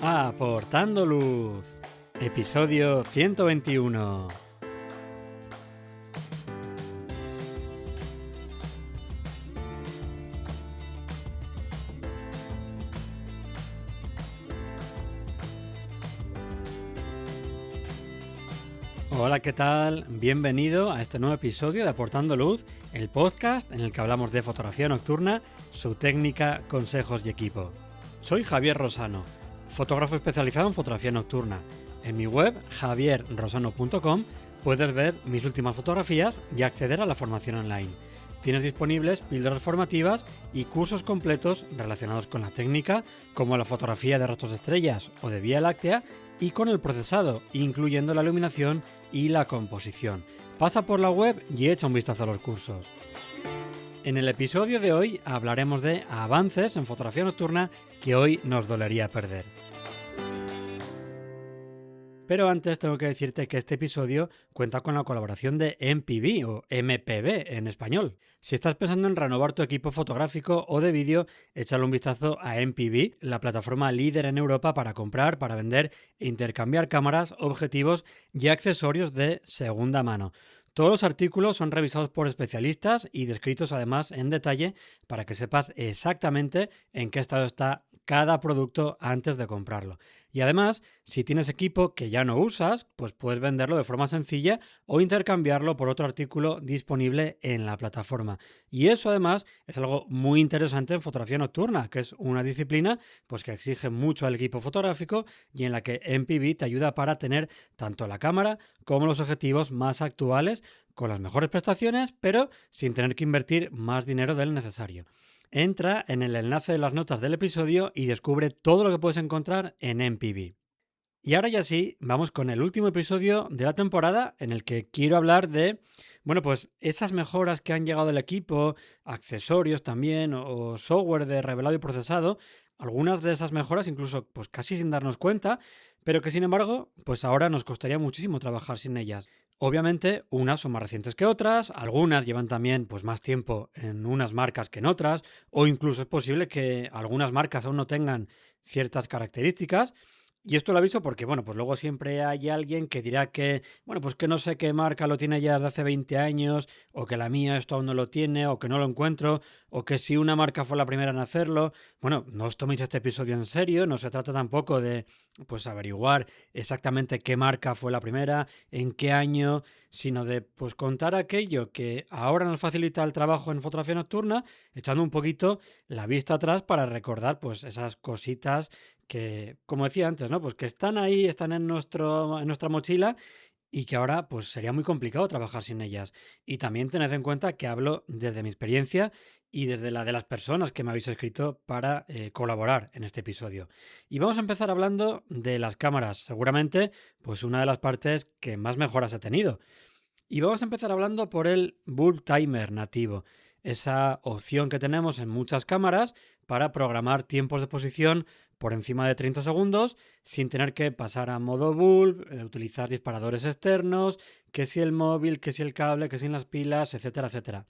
Aportando Luz, episodio 121. Hola, ¿qué tal? Bienvenido a este nuevo episodio de Aportando Luz, el podcast en el que hablamos de fotografía nocturna, su técnica, consejos y equipo. Soy Javier Rosano, fotógrafo especializado en fotografía nocturna. En mi web, javierrosano.com, puedes ver mis últimas fotografías y acceder a la formación online. Tienes disponibles píldoras formativas y cursos completos relacionados con la técnica, como la fotografía de rastros de estrellas o de Vía Láctea, y con el procesado, incluyendo la iluminación y la composición. Pasa por la web y echa un vistazo a los cursos. En el episodio de hoy hablaremos de avances en fotografía nocturna que hoy nos dolería perder. Pero antes tengo que decirte que este episodio cuenta con la colaboración de MPV o MPV en español. Si estás pensando en renovar tu equipo fotográfico o de vídeo, échale un vistazo a MPV, la plataforma líder en Europa para comprar, para vender e intercambiar cámaras, objetivos y accesorios de segunda mano. Todos los artículos son revisados por especialistas y descritos además en detalle para que sepas exactamente en qué estado está cada producto antes de comprarlo. Y además, si tienes equipo que ya no usas, pues puedes venderlo de forma sencilla o intercambiarlo por otro artículo disponible en la plataforma. Y eso además es algo muy interesante en fotografía nocturna, que es una disciplina pues que exige mucho al equipo fotográfico y en la que MPV te ayuda para tener tanto la cámara como los objetivos más actuales con las mejores prestaciones, pero sin tener que invertir más dinero del necesario. Entra en el enlace de las notas del episodio y descubre todo lo que puedes encontrar en MPV. Y ahora ya sí, vamos con el último episodio de la temporada en el que quiero hablar de, bueno, pues esas mejoras que han llegado al equipo, accesorios también o software de revelado y procesado, algunas de esas mejoras incluso pues casi sin darnos cuenta, pero que sin embargo, pues ahora nos costaría muchísimo trabajar sin ellas. Obviamente, unas son más recientes que otras, algunas llevan también pues más tiempo en unas marcas que en otras, o incluso es posible que algunas marcas aún no tengan ciertas características. Y esto lo aviso porque, bueno, pues luego siempre hay alguien que dirá que, bueno, pues que no sé qué marca lo tiene ya desde hace 20 años, o que la mía esto aún no lo tiene, o que no lo encuentro, o que si una marca fue la primera en hacerlo. Bueno, no os toméis este episodio en serio, no se trata tampoco de, pues, averiguar exactamente qué marca fue la primera, en qué año, sino de, pues, contar aquello que ahora nos facilita el trabajo en fotografía nocturna, echando un poquito la vista atrás para recordar, pues, esas cositas que, como decía antes, ¿no? Pues que están ahí, están en nuestra mochila y que ahora pues sería muy complicado trabajar sin ellas. Y también tened en cuenta que hablo desde mi experiencia y desde la de las personas que me habéis escrito para colaborar en este episodio. Y vamos a empezar hablando de las cámaras, seguramente pues una de las partes que más mejoras ha tenido. Y vamos a empezar hablando por el Bulb Timer nativo, esa opción que tenemos en muchas cámaras para programar tiempos de exposición por encima de 30 segundos sin tener que pasar a modo bulb, utilizar disparadores externos, que si el móvil, que si el cable, que si las pilas, etcétera, etcétera.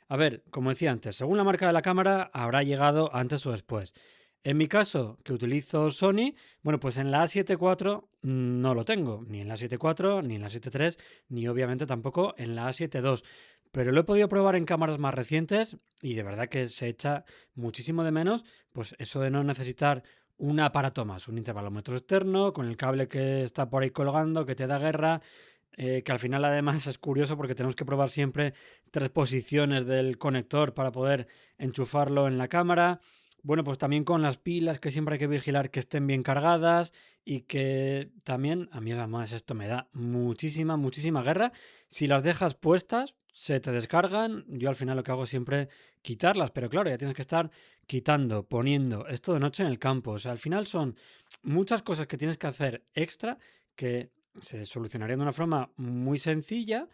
A ver, como decía antes, según la marca de la cámara habrá llegado antes o después. En mi caso, que utilizo Sony, bueno, pues en la A7 IV no lo tengo, ni en la A7 IV, ni en la A7 III, ni obviamente tampoco en la A7 II. Pero lo he podido probar en cámaras más recientes y de verdad que se echa muchísimo de menos, pues eso de no necesitar un aparato más, un intervalómetro externo, con el cable que está por ahí colgando, que te da guerra, que al final además es curioso porque tenemos que probar siempre 3 posiciones del conector para poder enchufarlo en la cámara. Bueno, pues también con las pilas, que siempre hay que vigilar que estén bien cargadas y que también, a mí además esto me da muchísima, muchísima guerra. Si las dejas puestas, se te descargan. Yo al final lo que hago es siempre quitarlas, pero claro, ya tienes que estar quitando, poniendo esto de noche en el campo. O sea, al final son muchas cosas que tienes que hacer extra que se solucionarían de una forma muy sencilla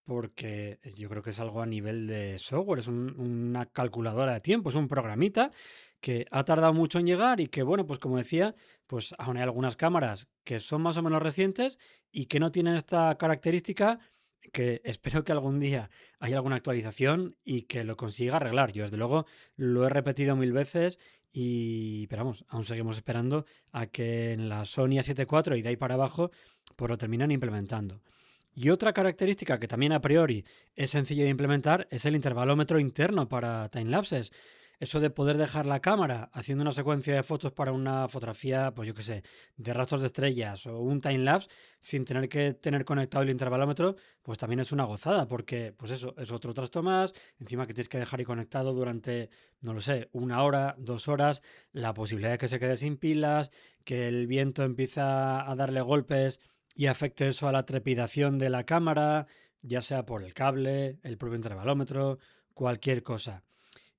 porque yo creo que es algo a nivel de software, es una calculadora de tiempo, es un programita que ha tardado mucho en llegar y que, bueno, pues como decía, pues aún hay algunas cámaras que son más o menos recientes y que no tienen esta característica que espero que algún día haya alguna actualización y que lo consiga arreglar. Yo, desde luego, lo he repetido 1000 veces Pero vamos, aún seguimos esperando a que en la Sony A7 IV y de ahí para abajo pues lo terminan implementando. Y otra característica que también a priori es sencilla de implementar es el intervalómetro interno para timelapses. Eso de poder dejar la cámara haciendo una secuencia de fotos para una fotografía, pues yo qué sé, de rastros de estrellas o un timelapse sin tener que tener conectado el intervalómetro, pues también es una gozada porque, pues eso, es otro trasto más, encima que tienes que dejar ahí conectado durante, no lo sé, 1 hora, 2 horas, la posibilidad de que se quede sin pilas, que el viento empieza a darle golpes y afecte eso a la trepidación de la cámara, ya sea por el cable, el propio intervalómetro, cualquier cosa.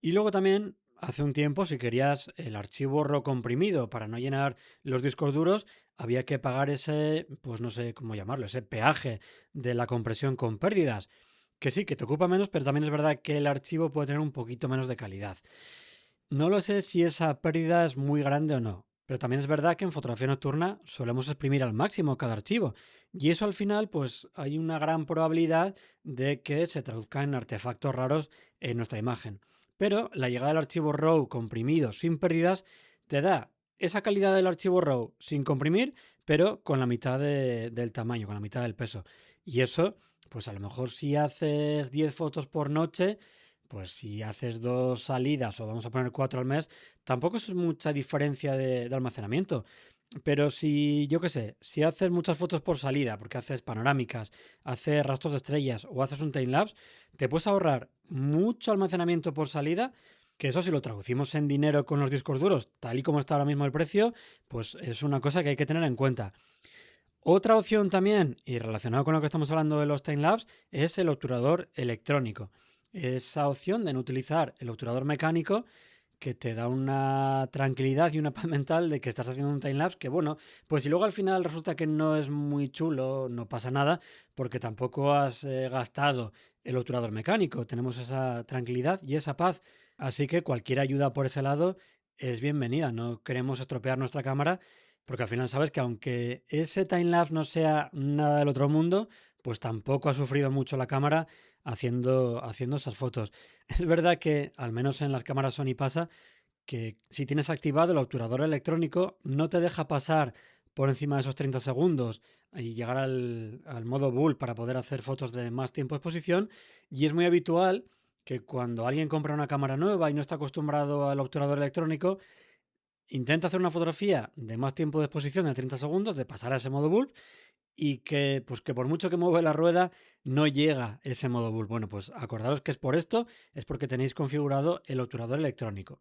Y luego también, hace un tiempo, si querías el archivo RAW comprimido para no llenar los discos duros, había que pagar ese, pues no sé cómo llamarlo, ese peaje de la compresión con pérdidas. Que sí, que te ocupa menos, pero también es verdad que el archivo puede tener un poquito menos de calidad. No lo sé si esa pérdida es muy grande o no, pero también es verdad que en fotografía nocturna solemos exprimir al máximo cada archivo y eso al final pues hay una gran probabilidad de que se traduzca en artefactos raros en nuestra imagen. Pero la llegada del archivo RAW comprimido sin pérdidas te da esa calidad del archivo RAW sin comprimir, pero con la mitad del tamaño, con la mitad del peso. Y eso, pues a lo mejor si haces 10 fotos por noche, pues si haces 2 salidas o vamos a poner 4 al mes, tampoco es mucha diferencia de almacenamiento. Pero si, yo qué sé, si haces muchas fotos por salida, porque haces panorámicas, haces rastros de estrellas o haces un timelapse, te puedes ahorrar mucho almacenamiento por salida, que eso si lo traducimos en dinero con los discos duros, tal y como está ahora mismo el precio, pues es una cosa que hay que tener en cuenta. Otra opción también, y relacionado con lo que estamos hablando de los timelapse, es el obturador electrónico. Esa opción de no utilizar el obturador mecánico que te da una tranquilidad y una paz mental de que estás haciendo un timelapse que bueno, pues si luego al final resulta que no es muy chulo, no pasa nada, porque tampoco has gastado el obturador mecánico. Tenemos esa tranquilidad y esa paz. Así que cualquier ayuda por ese lado es bienvenida. No queremos estropear nuestra cámara porque al final sabes que aunque ese timelapse no sea nada del otro mundo, pues tampoco ha sufrido mucho la cámara haciendo esas fotos. Es verdad que, al menos en las cámaras Sony pasa, que si tienes activado el obturador electrónico, no te deja pasar por encima de esos 30 segundos y llegar al modo bull para poder hacer fotos de más tiempo de exposición. Y es muy habitual que cuando alguien compra una cámara nueva y no está acostumbrado al obturador electrónico, intenta hacer una fotografía de más tiempo de exposición de 30 segundos, de pasar a ese modo bulb, y que, pues que por mucho que mueve la rueda, no llega ese modo bulb. Bueno, pues acordaros que es por esto, es porque tenéis configurado el obturador electrónico.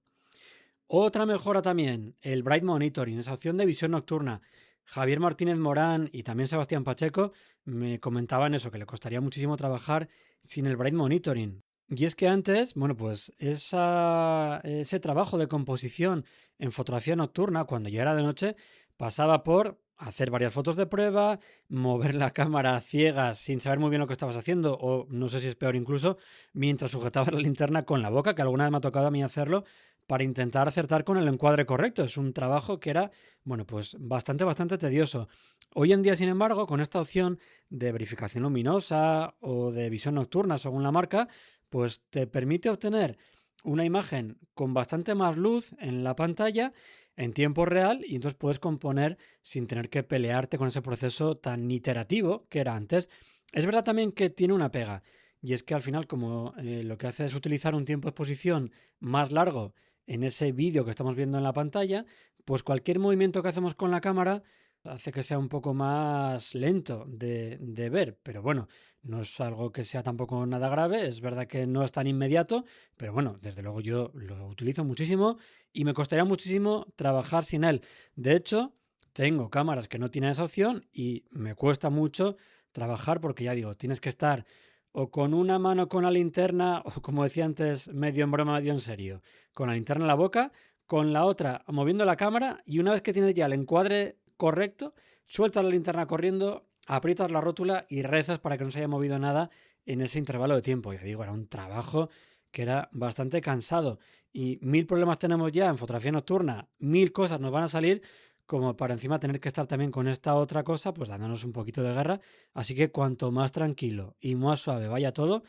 Otra mejora también, el Bright Monitoring, esa opción de visión nocturna. Javier Martínez Morán y también Sebastián Pacheco me comentaban eso, que le costaría muchísimo trabajar sin el Bright Monitoring. Y es que antes, bueno, pues ese trabajo de composición en fotografía nocturna, cuando ya era de noche, pasaba por hacer varias fotos de prueba, mover la cámara a ciegas sin saber muy bien lo que estabas haciendo, o no sé si es peor incluso, mientras sujetabas la linterna con la boca, que alguna vez me ha tocado a mí hacerlo, para intentar acertar con el encuadre correcto. Es un trabajo que era, bueno, pues bastante tedioso. Hoy en día, sin embargo, con esta opción de verificación luminosa o de visión nocturna, según la marca, pues te permite obtener una imagen con bastante más luz en la pantalla en tiempo real y entonces puedes componer sin tener que pelearte con ese proceso tan iterativo que era antes. Es verdad también que tiene una pega y es que al final como lo que hace es utilizar un tiempo de exposición más largo en ese vídeo que estamos viendo en la pantalla, pues cualquier movimiento que hacemos con la cámara hace que sea un poco más lento de ver, pero bueno, no es algo que sea tampoco nada grave, es verdad que no es tan inmediato, pero bueno, desde luego yo lo utilizo muchísimo y me costaría muchísimo trabajar sin él. De hecho, tengo cámaras que no tienen esa opción y me cuesta mucho trabajar porque ya digo, tienes que estar o con una mano con la linterna, o como decía antes, medio en broma, medio en serio, con la linterna en la boca, con la otra moviendo la cámara y una vez que tienes ya el encuadre correcto, sueltas la linterna corriendo, aprietas la rótula y rezas para que no se haya movido nada en ese intervalo de tiempo. Ya digo, era un trabajo que era bastante cansado y mil problemas tenemos ya en fotografía nocturna, mil cosas nos van a salir como para encima tener que estar también con esta otra cosa, pues dándonos un poquito de guerra. Así que cuanto más tranquilo y más suave vaya todo,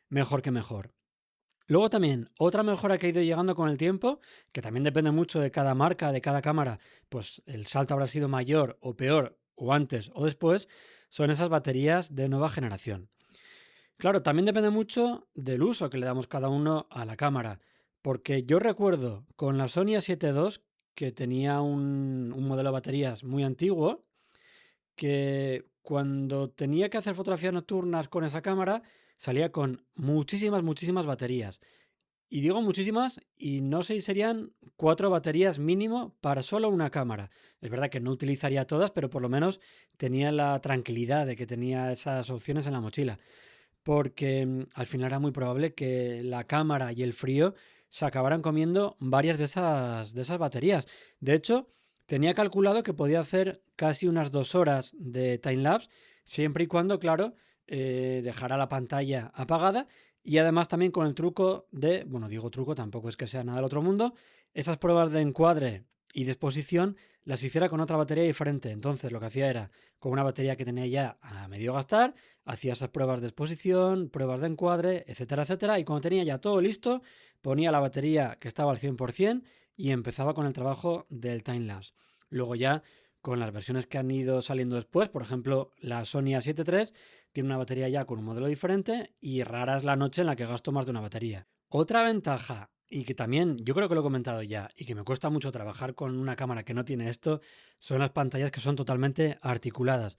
mejor que mejor. Luego también, otra mejora que ha ido llegando con el tiempo, que también depende mucho de cada marca, de cada cámara, pues el salto habrá sido mayor o peor, o antes o después, son esas baterías de nueva generación. Claro, también depende mucho del uso que le damos cada uno a la cámara, porque yo recuerdo con la Sony A7 II que tenía un modelo de baterías muy antiguo, que cuando tenía que hacer fotografías nocturnas con esa cámara, salía con muchísimas, muchísimas baterías. Y digo muchísimas, y no sé si serían 4 baterías mínimo para solo una cámara. Es verdad que no utilizaría todas, pero por lo menos tenía la tranquilidad de que tenía esas opciones en la mochila. Porque al final era muy probable que la cámara y el frío se acabaran comiendo varias de esas baterías. De hecho, tenía calculado que podía hacer casi unas 2 horas de timelapse, siempre y cuando, claro, dejara la pantalla apagada y además también con el truco de, bueno, digo truco, tampoco es que sea nada del otro mundo, esas pruebas de encuadre y de exposición las hiciera con otra batería diferente. Entonces lo que hacía era, con una batería que tenía ya a medio gastar, hacía esas pruebas de exposición, pruebas de encuadre, etcétera, etcétera, y cuando tenía ya todo listo, ponía la batería que estaba al 100% y empezaba con el trabajo del timelapse. Luego ya con las versiones que han ido saliendo después, por ejemplo, la Sony A7 III tiene una batería ya con un modelo diferente y rara es la noche en la que gasto más de una batería. Otra ventaja, y que también yo creo que lo he comentado ya, y que me cuesta mucho trabajar con una cámara que no tiene esto, son las pantallas que son totalmente articuladas.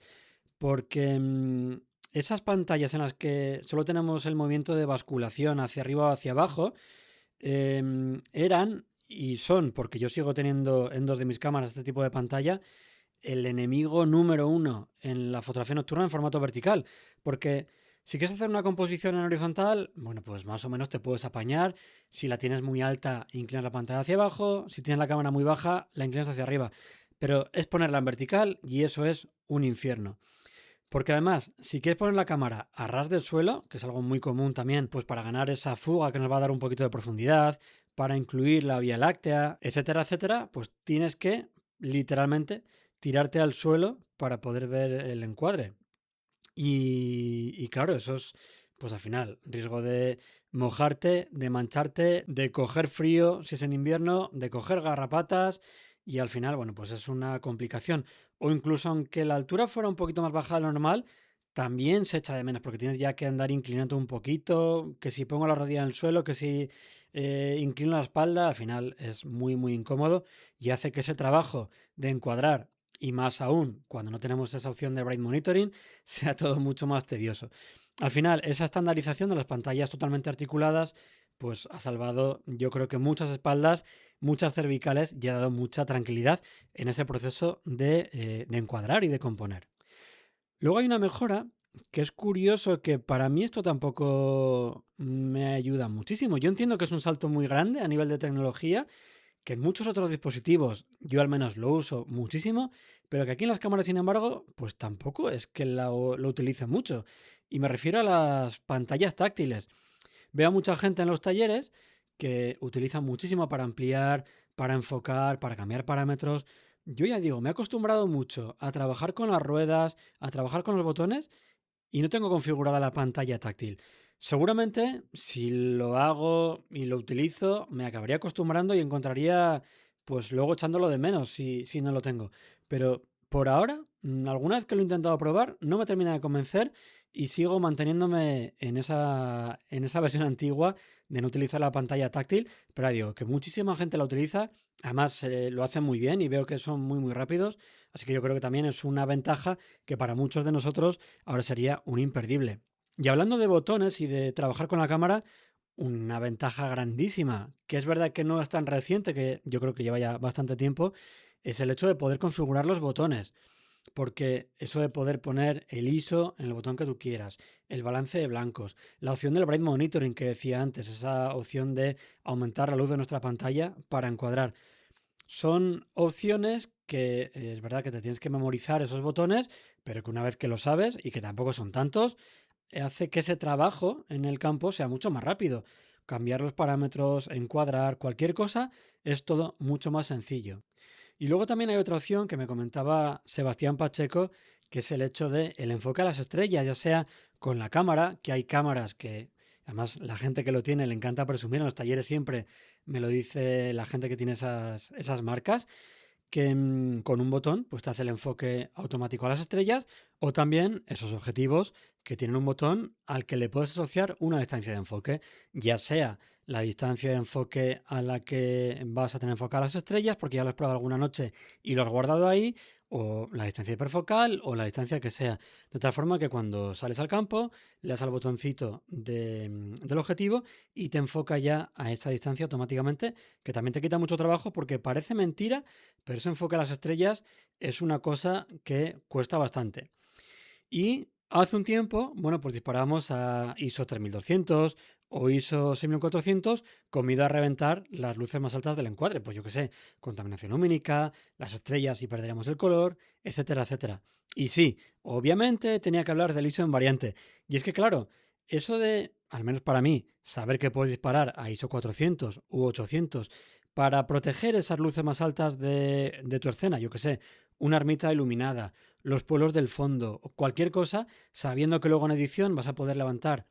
Porque esas pantallas en las que solo tenemos el movimiento de basculación hacia arriba o hacia abajo, eran y son, porque yo sigo teniendo en dos de mis cámaras este tipo de pantalla, el enemigo número uno en la fotografía nocturna en formato vertical. Porque si quieres hacer una composición en horizontal, bueno, pues más o menos te puedes apañar. Si la tienes muy alta, inclinas la pantalla hacia abajo. Si tienes la cámara muy baja, la inclinas hacia arriba. Pero es ponerla en vertical y eso es un infierno. Porque además, si quieres poner la cámara a ras del suelo, que es algo muy común también, pues para ganar esa fuga que nos va a dar un poquito de profundidad, para incluir la Vía Láctea, etcétera, etcétera, pues tienes que literalmente tirarte al suelo para poder ver el encuadre. Y claro, eso es, pues al final, riesgo de mojarte, de mancharte, de coger frío si es en invierno, de coger garrapatas y al final, bueno, pues es una complicación. O incluso aunque la altura fuera un poquito más baja de lo normal, también se echa de menos porque tienes ya que andar inclinando un poquito, que si pongo la rodilla en el suelo, que si inclino la espalda, al final es muy, muy incómodo y hace que ese trabajo de encuadrar y más aún cuando no tenemos esa opción de bright monitoring, sea todo mucho más tedioso. Al final, esa estandarización de las pantallas totalmente articuladas, pues ha salvado, yo creo que muchas espaldas, muchas cervicales y ha dado mucha tranquilidad en ese proceso de encuadrar y de componer. Luego hay una mejora que es curioso que para mí esto tampoco me ayuda muchísimo. Yo entiendo que es un salto muy grande a nivel de tecnología, que en muchos otros dispositivos yo al menos lo uso muchísimo, pero que aquí en las cámaras, sin embargo, pues tampoco es que lo utilice mucho. Y me refiero a las pantallas táctiles. Veo a mucha gente en los talleres que utiliza muchísimo para ampliar, para enfocar, para cambiar parámetros. Yo ya digo, me he acostumbrado mucho a trabajar con las ruedas, a trabajar con los botones y no tengo configurada la pantalla táctil. Seguramente si lo hago y lo utilizo, me acabaría acostumbrando y encontraría, pues luego echándolo de menos si no lo tengo. Pero por ahora, alguna vez que lo he intentado probar, no me termina de convencer y sigo manteniéndome en esa versión antigua de no utilizar la pantalla táctil. Pero digo, que muchísima gente la utiliza, además lo hacen muy bien y veo que son muy, muy rápidos. Así que yo creo que también es una ventaja que para muchos de nosotros ahora sería un imperdible. Y hablando de botones y de trabajar con la cámara, una ventaja grandísima, que es verdad que no es tan reciente, que yo creo que lleva ya bastante tiempo, es el hecho de poder configurar los botones. Porque eso de poder poner el ISO en el botón que tú quieras, el balance de blancos, la opción del bright monitoring que decía antes, esa opción de aumentar la luz de nuestra pantalla para encuadrar. Son opciones que es verdad que te tienes que memorizar esos botones, pero que una vez que lo sabes, y que tampoco son tantos, hace que ese trabajo en el campo sea mucho más rápido. Cambiar los parámetros, encuadrar, cualquier cosa, es todo mucho más sencillo. Y luego también hay otra opción que me comentaba Sebastián Pacheco, que es el hecho de el enfoque a las estrellas, ya sea con la cámara, que hay cámaras que Además, la gente que lo tiene le encanta presumir, en los talleres siempre me lo dice la gente que tiene esas marcas, que con un botón pues te hace el enfoque automático a las estrellas, o también esos objetivos que tienen un botón al que le puedes asociar una distancia de enfoque, ya sea la distancia de enfoque a la que vas a tener enfocado las estrellas porque ya lo has probado alguna noche y lo has guardado ahí, o la distancia hiperfocal o la distancia que sea. De tal forma que cuando sales al campo le das al botoncito del objetivo y te enfoca ya a esa distancia automáticamente, que también te quita mucho trabajo porque parece mentira, pero ese enfoque a las estrellas es una cosa que cuesta bastante. Y hace un tiempo, bueno, pues disparamos a ISO 3200 o ISO 6400 con miedo a reventar las luces más altas del encuadre. Pues yo qué sé, contaminación lumínica, las estrellas y perderíamos el color, etcétera, etcétera. Y sí, obviamente tenía que hablar del ISO en variante. Y es que claro, eso de, al menos para mí, saber que puedes disparar a ISO 400 u 800 para proteger esas luces más altas de tu escena, yo qué sé, una ermita iluminada, los pueblos del fondo, o cualquier cosa, sabiendo que luego en edición vas a poder levantar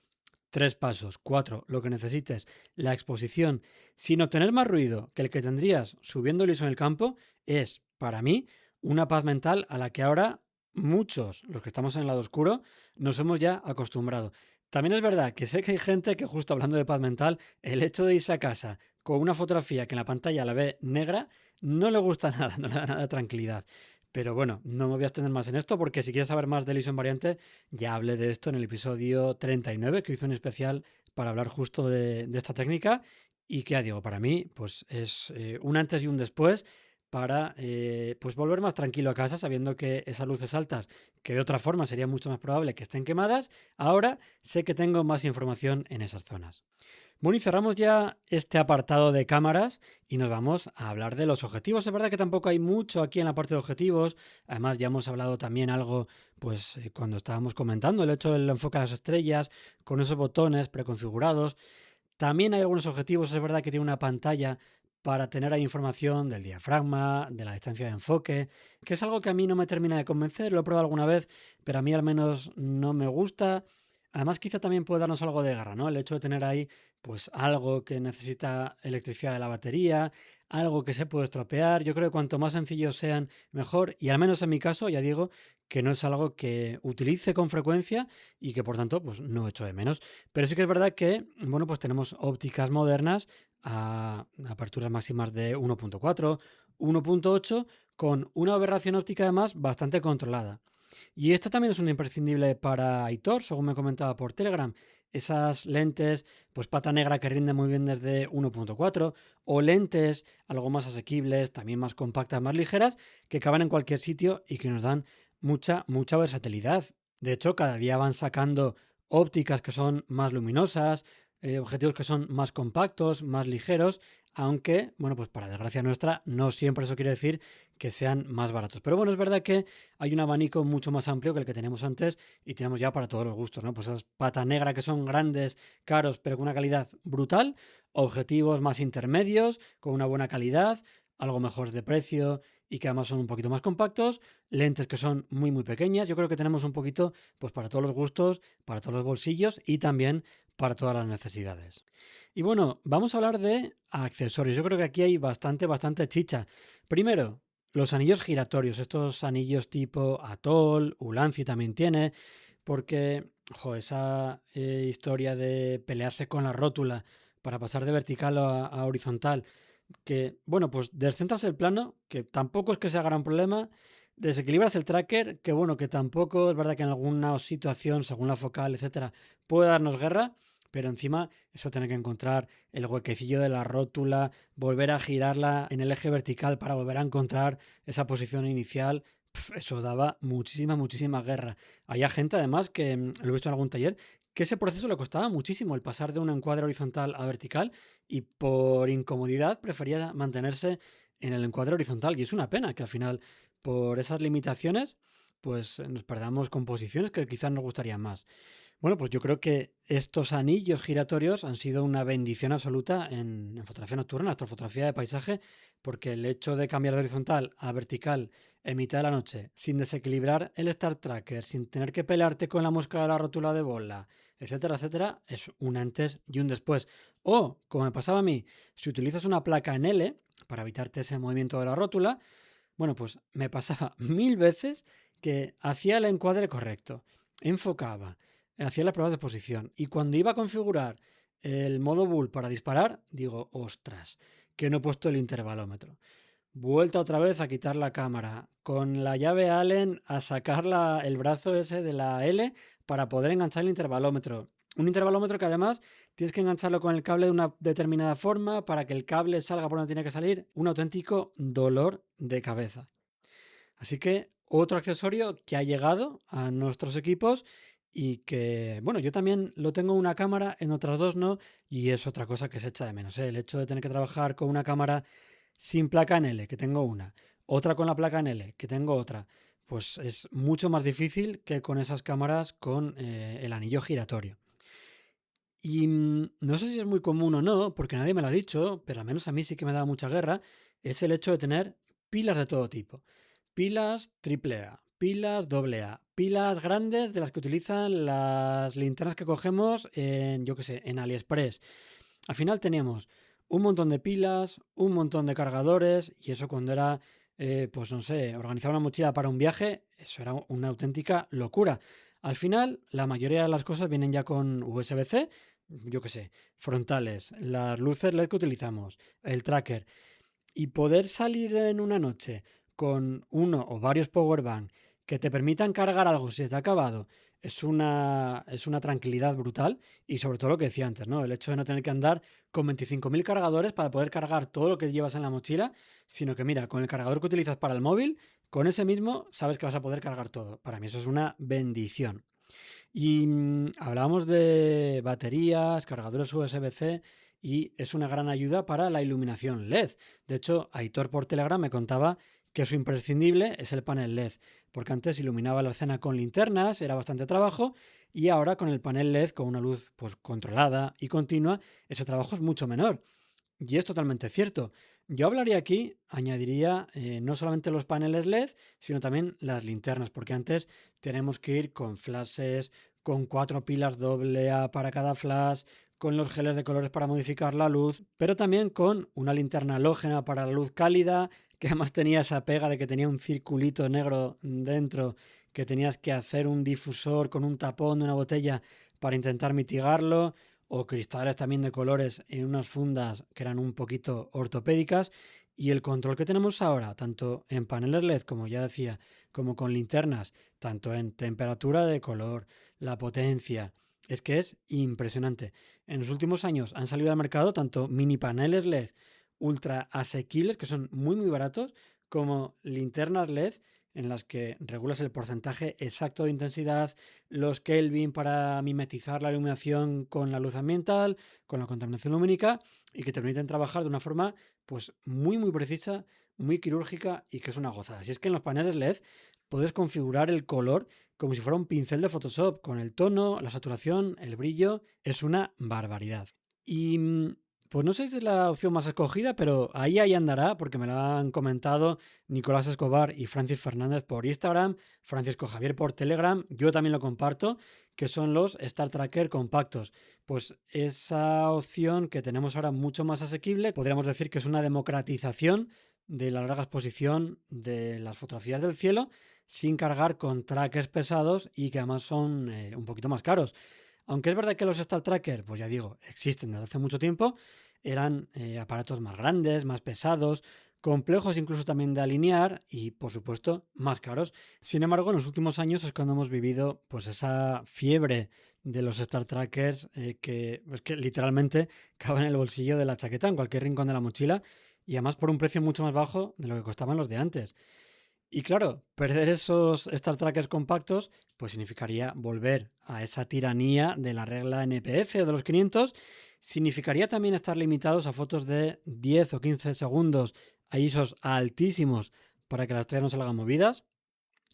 3 pasos, 4, lo que necesites, la exposición, sin obtener más ruido que el que tendrías subiendo el ISO en el campo, es, para mí, una paz mental a la que ahora muchos, los que estamos en el lado oscuro, nos hemos ya acostumbrado. También es verdad que sé que hay gente que, justo hablando de paz mental, el hecho de irse a casa con una fotografía que en la pantalla la ve negra, no le gusta nada, no le da nada de tranquilidad. Pero bueno, no me voy a extender más en esto porque si quieres saber más del ISO en variante, ya hablé de esto en el episodio 39, que hice un especial para hablar justo de esta técnica y que ya digo, para mí pues es un antes y un después para pues volver más tranquilo a casa sabiendo que esas luces altas, que de otra forma sería mucho más probable que estén quemadas, ahora sé que tengo más información en esas zonas. Bueno, y cerramos ya este apartado de cámaras y nos vamos a hablar de los objetivos. Es verdad que tampoco hay mucho aquí en la parte de objetivos. Además, ya hemos hablado también algo, pues cuando estábamos comentando el hecho del enfoque a las estrellas, con esos botones preconfigurados. También hay algunos objetivos, es verdad que tiene una pantalla para tener ahí información del diafragma, de la distancia de enfoque, que es algo que a mí no me termina de convencer, lo he probado alguna vez, pero a mí al menos no me gusta. Además, quizá también puede darnos algo de guerra, ¿no? El hecho de tener ahí, pues, algo que necesita electricidad de la batería, algo que se puede estropear. Yo creo que cuanto más sencillos sean, mejor. Y al menos en mi caso, ya digo que no es algo que utilice con frecuencia y que por tanto, pues, no echo de menos. Pero sí que es verdad que, bueno, pues tenemos ópticas modernas a aperturas máximas de 1.4, 1.8, con una aberración óptica además bastante controlada. Y esta también es un imprescindible para Aitor, según me comentaba por Telegram. Esas lentes, pues pata negra que rinden muy bien desde 1.4, o lentes algo más asequibles, también más compactas, más ligeras, que caben en cualquier sitio y que nos dan mucha versatilidad. De hecho, cada día van sacando ópticas que son más luminosas, objetivos que son más compactos, más ligeros, aunque, bueno, pues para desgracia nuestra, no siempre eso quiere decir que sean más baratos. Pero bueno, es verdad que hay un abanico mucho más amplio que el que teníamos antes y tenemos ya para todos los gustos, ¿no? Pues esas pata negra que son grandes, caros, pero con una calidad brutal, objetivos más intermedios, con una buena calidad, algo mejor de precio y que además son un poquito más compactos, lentes que son muy pequeñas. Yo creo que tenemos un poquito pues para todos los gustos, para todos los bolsillos y también para todas las necesidades. Y bueno, vamos a hablar de accesorios. Yo creo que aquí hay bastante chicha. Primero, los anillos giratorios, estos anillos tipo Atoll, Ulanzi también tiene, porque esa historia de pelearse con la rótula para pasar de vertical a horizontal, que, bueno, pues descentras el plano, que tampoco es que sea gran problema, desequilibras el tracker, que bueno, que tampoco es verdad que en alguna situación, según la focal, etcétera, puede darnos guerra, pero encima eso tiene que encontrar el huequecillo de la rótula, volver a girarla en el eje vertical para volver a encontrar esa posición inicial. Eso daba muchísima guerra. Había gente además que, lo he visto en algún taller, que ese proceso le costaba muchísimo el pasar de un encuadre horizontal a vertical y por incomodidad prefería mantenerse en el encuadre horizontal. Y es una pena que al final, por esas limitaciones, pues nos perdamos composiciones que quizás nos gustarían más. Bueno, pues yo creo que estos anillos giratorios han sido una bendición absoluta en fotografía nocturna, astrofotografía de paisaje, porque el hecho de cambiar de horizontal a vertical en mitad de la noche, sin desequilibrar el Star Tracker, sin tener que pelearte con la mosca de la rótula de bola, etcétera, etcétera, es un antes y un después. O, como me pasaba a mí, si utilizas una placa en L para evitarte ese movimiento de la rótula, bueno, pues me pasaba 1000 veces que hacía el encuadre correcto, enfocaba, hacía las pruebas de posición y cuando iba a configurar el modo bull para disparar, digo, ostras, que no he puesto el intervalómetro. Vuelta otra vez a quitar la cámara, con la llave Allen a sacar el brazo ese de la L para poder enganchar el intervalómetro. Un intervalómetro que además tienes que engancharlo con el cable de una determinada forma para que el cable salga por donde tiene que salir. Un auténtico dolor de cabeza. Así que otro accesorio que ha llegado a nuestros equipos y que, bueno, yo también lo tengo en una cámara, en otras dos no, y es otra cosa que se echa de menos, ¿eh? El hecho de tener que trabajar con una cámara sin placa en L, que tengo una, otra con la placa en L, que tengo otra, pues es mucho más difícil que con esas cámaras con el anillo giratorio. Y no sé si es muy común o no, porque nadie me lo ha dicho, pero al menos a mí sí que me da mucha guerra, es el hecho de tener pilas de todo tipo. Pilas AAA, pilas AA, pilas grandes de las que utilizan las linternas que cogemos en, yo qué sé, en AliExpress. Al final teníamos un montón de pilas, un montón de cargadores, y eso cuando era, pues no sé, organizar una mochila para un viaje, eso era una auténtica locura. Al final, la mayoría de las cosas vienen ya con USB-C, yo qué sé, frontales, las luces LED que utilizamos, el tracker, y poder salir en una noche con uno o varios powerbank que te permitan cargar algo si se te ha acabado, es una tranquilidad brutal y sobre todo lo que decía antes, ¿no? El hecho de no tener que andar con 25.000 cargadores para poder cargar todo lo que llevas en la mochila, sino que mira, con el cargador que utilizas para el móvil, con ese mismo sabes que vas a poder cargar todo. Para mí eso es una bendición. Y hablábamos de baterías, cargadores USB-C y es una gran ayuda para la iluminación LED. De hecho, Aitor por Telegram me contaba que su imprescindible es el panel LED, porque antes iluminaba la escena con linternas, era bastante trabajo, y ahora con el panel LED, con una luz pues, controlada y continua, ese trabajo es mucho menor. Y es totalmente cierto. Yo hablaría aquí, añadiría no solamente los paneles LED, sino también las linternas, porque antes tenemos que ir con flashes, con 4 pilas AA para cada flash, con los geles de colores para modificar la luz, pero también con una linterna halógena para la luz cálida, que además tenía esa pega de que tenía un circulito negro dentro, que tenías que hacer un difusor con un tapón de una botella para intentar mitigarlo o cristales también de colores en unas fundas que eran un poquito ortopédicas. Y el control que tenemos ahora, tanto en paneles LED, como ya decía, como con linternas, tanto en temperatura de color, la potencia, es que es impresionante. En los últimos años han salido al mercado tanto mini paneles LED ultra asequibles, que son muy muy baratos, como linternas LED en las que regulas el porcentaje exacto de intensidad, los Kelvin para mimetizar la iluminación con la luz ambiental, con la contaminación lumínica y que te permiten trabajar de una forma pues muy muy precisa, muy quirúrgica y que es una gozada. Si es que en los paneles LED puedes configurar el color como si fuera un pincel de Photoshop, con el tono, la saturación, el brillo, es una barbaridad. Y pues no sé si es la opción más escogida, pero ahí andará, porque me lo han comentado Nicolás Escobar y Francis Fernández por Instagram, Francisco Javier por Telegram, yo también lo comparto, que son los Star Tracker compactos. Pues esa opción que tenemos ahora mucho más asequible, podríamos decir que es una democratización de la larga exposición de las fotografías del cielo sin cargar con trackers pesados y que además son un poquito más caros. Aunque es verdad que los Star Tracker, pues ya digo, existen desde hace mucho tiempo, eran aparatos más grandes, más pesados, complejos incluso también de alinear y por supuesto más caros. Sin embargo, en los últimos años es cuando hemos vivido pues esa fiebre de los Star Trackers que es que literalmente caben en el bolsillo de la chaqueta, en cualquier rincón de la mochila y además por un precio mucho más bajo de lo que costaban los de antes. Y claro, perder esos Star Trackers compactos pues significaría volver a esa tiranía de la regla NPF o de los 500. Significaría también estar limitados a fotos de 10 o 15 segundos a ISOs altísimos para que las estrellas no salgan movidas.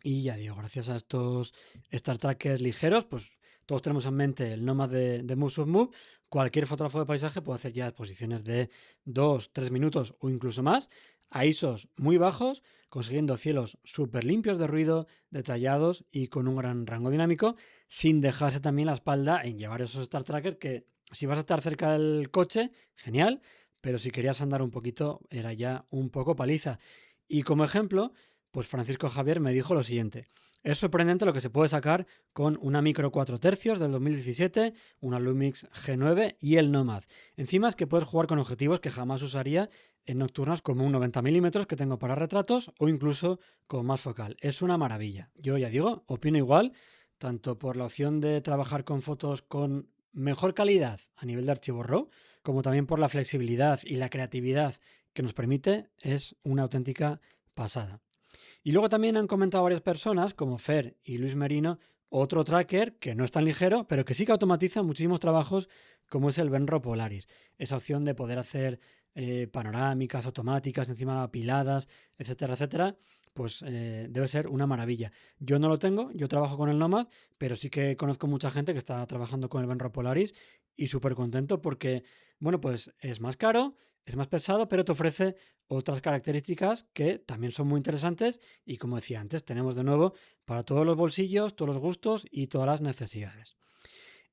Y ya digo, gracias a estos Star Trackers ligeros, pues todos tenemos en mente el Nomad de Moves of Move, cualquier fotógrafo de paisaje puede hacer ya exposiciones de 2, 3 minutos o incluso más a ISOs muy bajos, consiguiendo cielos súper limpios de ruido, detallados y con un gran rango dinámico, sin dejarse también la espalda en llevar esos Star Trackers que si vas a estar cerca del coche, genial, pero si querías andar un poquito era ya un poco paliza. Y como ejemplo, pues Francisco Javier me dijo lo siguiente: es sorprendente lo que se puede sacar con una micro 4 tercios del 2017, una Lumix G9 y el Nomad. Encima es que puedes jugar con objetivos que jamás usaría en nocturnas, como un 90 milímetros que tengo para retratos o incluso con más focal. Es una maravilla. Yo ya digo, opino igual, tanto por la opción de trabajar con fotos con mejor calidad a nivel de archivo RAW, como también por la flexibilidad y la creatividad que nos permite. Es una auténtica pasada. Y luego también han comentado varias personas, como Fer y Luis Merino, otro tracker que no es tan ligero, pero que sí que automatiza muchísimos trabajos, como es el Venro Polaris. Esa opción de poder hacer panorámicas automáticas, encima apiladas, etcétera, etcétera, pues debe ser una maravilla. Yo no lo tengo, yo trabajo con el Nomad, pero sí que conozco mucha gente que está trabajando con el Venro Polaris y súper contento porque, bueno, pues es más caro, es más pesado, pero te ofrece otras características que también son muy interesantes y, como decía antes, tenemos de nuevo para todos los bolsillos, todos los gustos y todas las necesidades.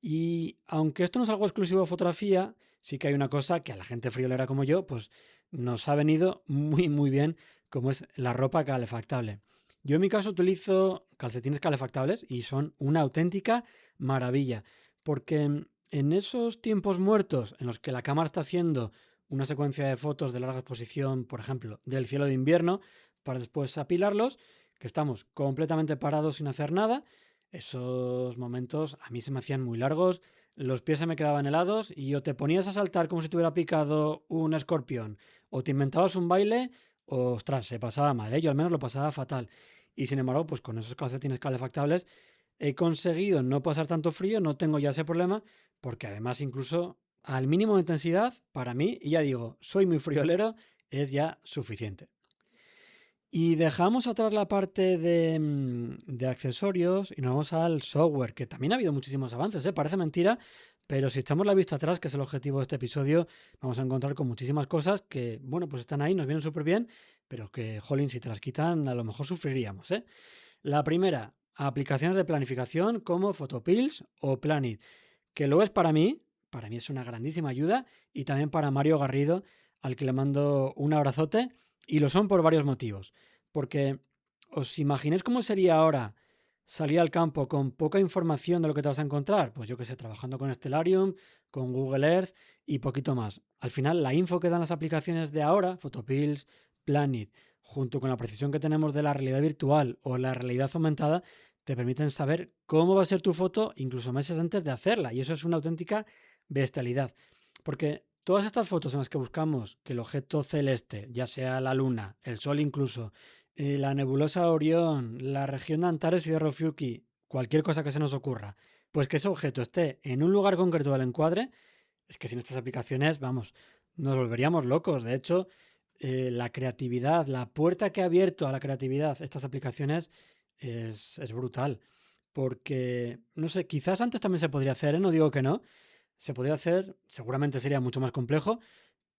Y aunque esto no es algo exclusivo de fotografía, sí que hay una cosa que a la gente friolera como yo, pues nos ha venido muy muy bien, como es la ropa calefactable. Yo en mi caso utilizo calcetines calefactables y son una auténtica maravilla, porque en esos tiempos muertos en los que la cámara está haciendo una secuencia de fotos de larga exposición, por ejemplo, del cielo de invierno, para después apilarlos, que estamos completamente parados sin hacer nada, esos momentos a mí se me hacían muy largos, los pies se me quedaban helados y o te ponías a saltar como si te hubiera picado un escorpión o te inventabas un baile, ostras, se pasaba mal, ¿eh? Yo al menos lo pasaba fatal. Y sin embargo, pues con esos calcetines calefactables he conseguido no pasar tanto frío, no tengo ya ese problema, porque además incluso al mínimo de intensidad, para mí, y ya digo, soy muy friolero, es ya suficiente. Y dejamos atrás la parte de accesorios y nos vamos al software, que también ha habido muchísimos avances, ¿eh? Parece mentira, pero si echamos la vista atrás, que es el objetivo de este episodio, vamos a encontrar con muchísimas cosas que, bueno, pues están ahí, nos vienen súper bien, pero que, jolín, si te las quitan, a lo mejor sufriríamos, ¿eh? La primera, aplicaciones de planificación como Photopills o Planit, que lo es para mí es una grandísima ayuda, y también para Mario Garrido, al que le mando un abrazote, y lo son por varios motivos. Porque os imagináis cómo sería ahora salir al campo con poca información de lo que te vas a encontrar. Pues yo que sé, trabajando con Stellarium, con Google Earth y poquito más. Al final, la info que dan las aplicaciones de ahora, Photopills, Planet, junto con la precisión que tenemos de la realidad virtual o la realidad aumentada, te permiten saber cómo va a ser tu foto incluso meses antes de hacerla. Y eso es una auténtica bestialidad. Porque todas estas fotos en las que buscamos que el objeto celeste, ya sea la luna, el sol incluso, la nebulosa Orión, la región de Antares y de Rofiuki, cualquier cosa que se nos ocurra, pues que ese objeto esté en un lugar concreto del encuadre, es que sin estas aplicaciones, vamos, nos volveríamos locos. De hecho, la creatividad, la puerta que ha abierto a la creatividad estas aplicaciones es brutal. Porque, no sé, quizás antes también se podría hacer, ¿eh? No digo que no. Se podría hacer, seguramente sería mucho más complejo,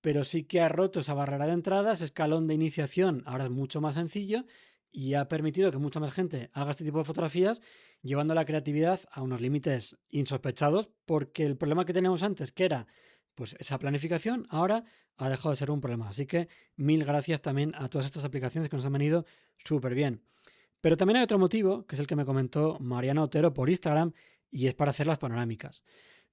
pero sí que ha roto esa barrera de entrada, ese escalón de iniciación ahora es mucho más sencillo y ha permitido que mucha más gente haga este tipo de fotografías, llevando la creatividad a unos límites insospechados, porque el problema que teníamos antes, que era pues esa planificación, ahora ha dejado de ser un problema. Así que mil gracias también a todas estas aplicaciones que nos han venido súper bien. Pero también hay otro motivo, que es el que me comentó Mariano Otero por Instagram, y es para hacer las panorámicas.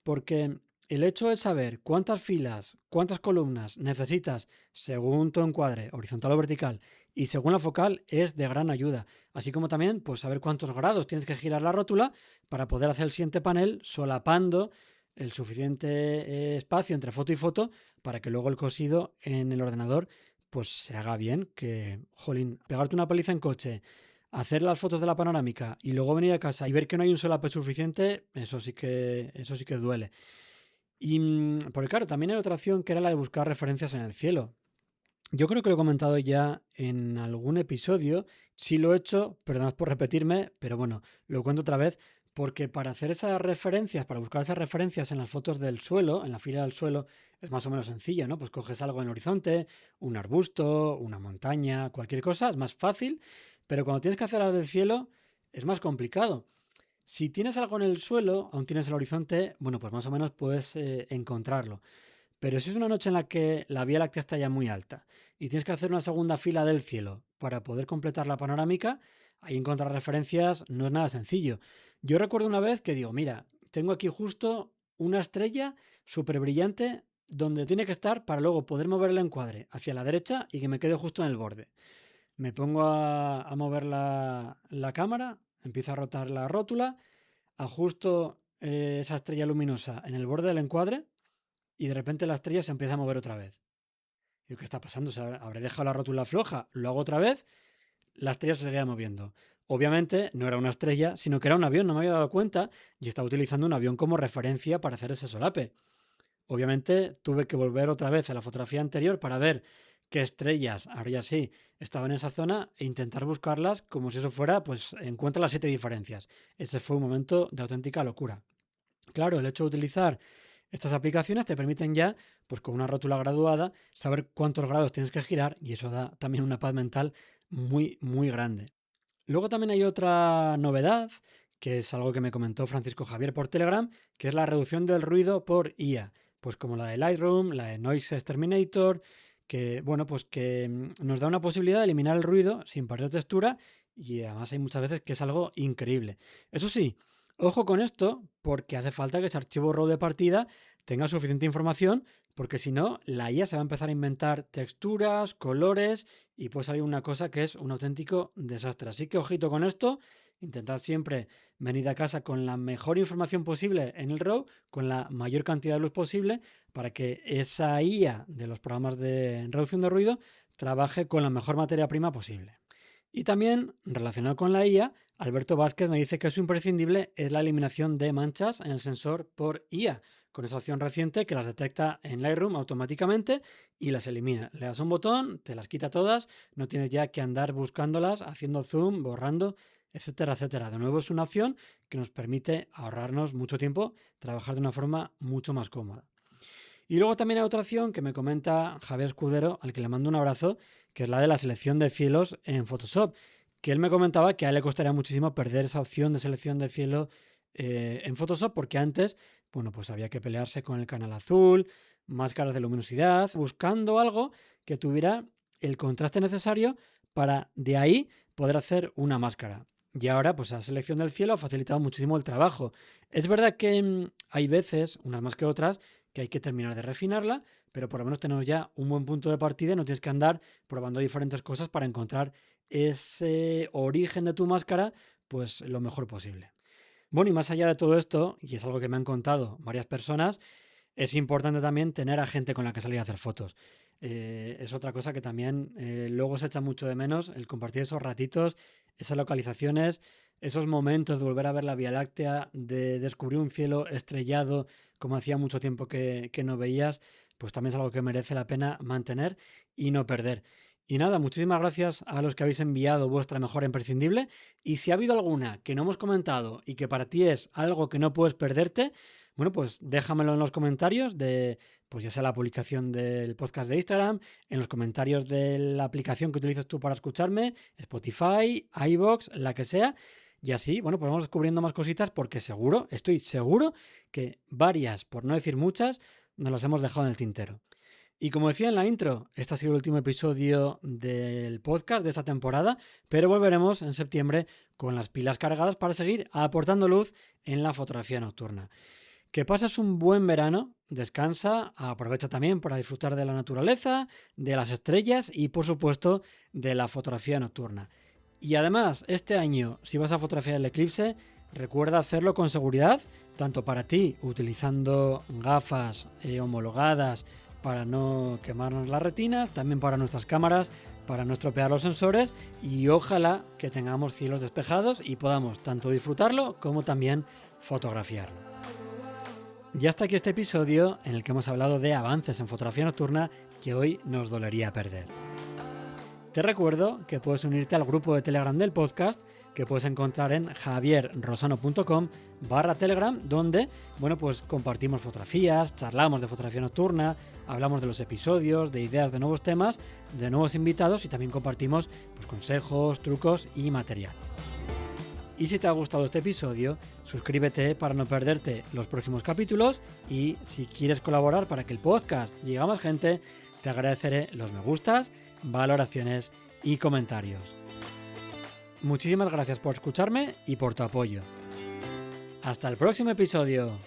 Porque el hecho de saber cuántas filas, cuántas columnas necesitas según tu encuadre, horizontal o vertical, y según la focal, es de gran ayuda. Así como también, pues saber cuántos grados tienes que girar la rótula para poder hacer el siguiente panel solapando el suficiente espacio entre foto y foto para que luego el cosido en el ordenador pues se haga bien. Que, jolín, pegarte una paliza en coche, hacer las fotos de la panorámica y luego venir a casa y ver que no hay un solape suficiente, eso sí que duele. Y porque claro, también hay otra opción que era la de buscar referencias en el cielo. Yo creo que lo he comentado ya en algún episodio. Si lo he hecho, perdonad por repetirme, pero bueno, lo cuento otra vez Porque para hacer esas referencias, para buscar esas referencias en las fotos del suelo, en la fila del suelo, es más o menos sencillo, ¿no? Pues coges algo en el horizonte, un arbusto, una montaña, cualquier cosa, es más fácil, pero cuando tienes que hacer algo del cielo, es más complicado. Si tienes algo en el suelo, aún tienes el horizonte, bueno, pues más o menos puedes encontrarlo. Pero si es una noche en la que la Vía Láctea está ya muy alta y tienes que hacer una segunda fila del cielo para poder completar la panorámica, ahí encontrar referencias no es nada sencillo. Yo recuerdo una vez que digo, mira, tengo aquí justo una estrella súper brillante donde tiene que estar para luego poder mover el encuadre hacia la derecha y que me quede justo en el borde. Me pongo a mover la cámara, empiezo a rotar la rótula, ajusto esa estrella luminosa en el borde del encuadre y de repente la estrella se empieza a mover otra vez. Digo, ¿qué está pasando? O sea, habré dejado la rótula floja, lo hago otra vez, la estrella se seguía moviendo. Obviamente no era una estrella, sino que era un avión, no me había dado cuenta y estaba utilizando un avión como referencia para hacer ese solape. Obviamente tuve que volver otra vez a la fotografía anterior para ver qué estrellas, ahora ya sí, estaban en esa zona e intentar buscarlas como si eso fuera, pues encuentra las 7 diferencias. Ese fue un momento de auténtica locura. Claro, el hecho de utilizar estas aplicaciones te permiten ya, pues con una rótula graduada, saber cuántos grados tienes que girar y eso da también una paz mental muy, muy grande. Luego también hay otra novedad, que es algo que me comentó Francisco Javier por Telegram, que es la reducción del ruido por IA, pues como la de Lightroom, la de Noise Exterminator, que bueno, pues que nos da una posibilidad de eliminar el ruido sin perder textura y además hay muchas veces que es algo increíble. Eso sí, ojo con esto, porque hace falta que ese archivo RAW de partida tenga suficiente información, porque si no, la IA se va a empezar a inventar texturas, colores y puede salir una cosa que es un auténtico desastre. Así que ojito con esto, intentad siempre venir a casa con la mejor información posible en el RAW, con la mayor cantidad de luz posible, para que esa IA de los programas de reducción de ruido trabaje con la mejor materia prima posible. Y también, relacionado con la IA, Alberto Vázquez me dice que su imprescindible es la eliminación de manchas en el sensor por IA, con esa opción reciente que las detecta en Lightroom automáticamente y las elimina. Le das un botón, te las quita todas, no tienes ya que andar buscándolas, haciendo zoom, borrando, etcétera, etcétera. De nuevo es una opción que nos permite ahorrarnos mucho tiempo, trabajar de una forma mucho más cómoda. Y luego también hay otra opción que me comenta Javier Escudero, al que le mando un abrazo, que es la de la selección de cielos en Photoshop, que él me comentaba que a él le costaría muchísimo perder esa opción de selección de cielo en Photoshop, porque antes, bueno, pues había que pelearse con el canal azul, máscaras de luminosidad, buscando algo que tuviera el contraste necesario para de ahí poder hacer una máscara. Y ahora, pues la selección del cielo ha facilitado muchísimo el trabajo. Es verdad que hay veces, unas más que otras, que hay que terminar de refinarla, pero por lo menos tenemos ya un buen punto de partida y no tienes que andar probando diferentes cosas para encontrar ese origen de tu máscara, pues lo mejor posible. Bueno, y más allá de todo esto, y es algo que me han contado varias personas, es importante también tener a gente con la que salir a hacer fotos. Es otra cosa que también luego se echa mucho de menos, el compartir esos ratitos, esas localizaciones, esos momentos de volver a ver la Vía Láctea, de descubrir un cielo estrellado como hacía mucho tiempo que no veías, pues también es algo que merece la pena mantener y no perder. Y nada, muchísimas gracias a los que habéis enviado vuestra mejora imprescindible. Y si ha habido alguna que no hemos comentado y que para ti es algo que no puedes perderte, bueno, pues déjamelo en los comentarios de, pues ya sea la publicación del podcast de Instagram, en los comentarios de la aplicación que utilizas tú para escucharme, Spotify, iVoox, la que sea. Y así, bueno, pues vamos descubriendo más cositas porque seguro, estoy seguro que varias, por no decir muchas, nos las hemos dejado en el tintero. Y como decía en la intro, este ha sido el último episodio del podcast de esta temporada, pero volveremos en septiembre con las pilas cargadas para seguir aportando luz en la fotografía nocturna. Que pases un buen verano, descansa, aprovecha también para disfrutar de la naturaleza, de las estrellas y por supuesto de la fotografía nocturna. Y además, este año, si vas a fotografiar el eclipse, recuerda hacerlo con seguridad, tanto para ti, utilizando gafas homologadas para no quemarnos las retinas, también para nuestras cámaras, para no estropear los sensores y ojalá que tengamos cielos despejados y podamos tanto disfrutarlo como también fotografiarlo. Y hasta aquí este episodio en el que hemos hablado de avances en fotografía nocturna que hoy nos dolería perder. Te recuerdo que puedes unirte al grupo de Telegram del podcast que puedes encontrar en javierrosano.com/Telegram, donde, pues compartimos fotografías, charlamos de fotografía nocturna, hablamos de los episodios, de ideas de nuevos temas, de nuevos invitados y también compartimos consejos, trucos y material. Y si te ha gustado este episodio, suscríbete para no perderte los próximos capítulos y si quieres colaborar para que el podcast llegue a más gente, te agradeceré los me gustas, valoraciones y comentarios. Muchísimas gracias por escucharme y por tu apoyo. Hasta el próximo episodio.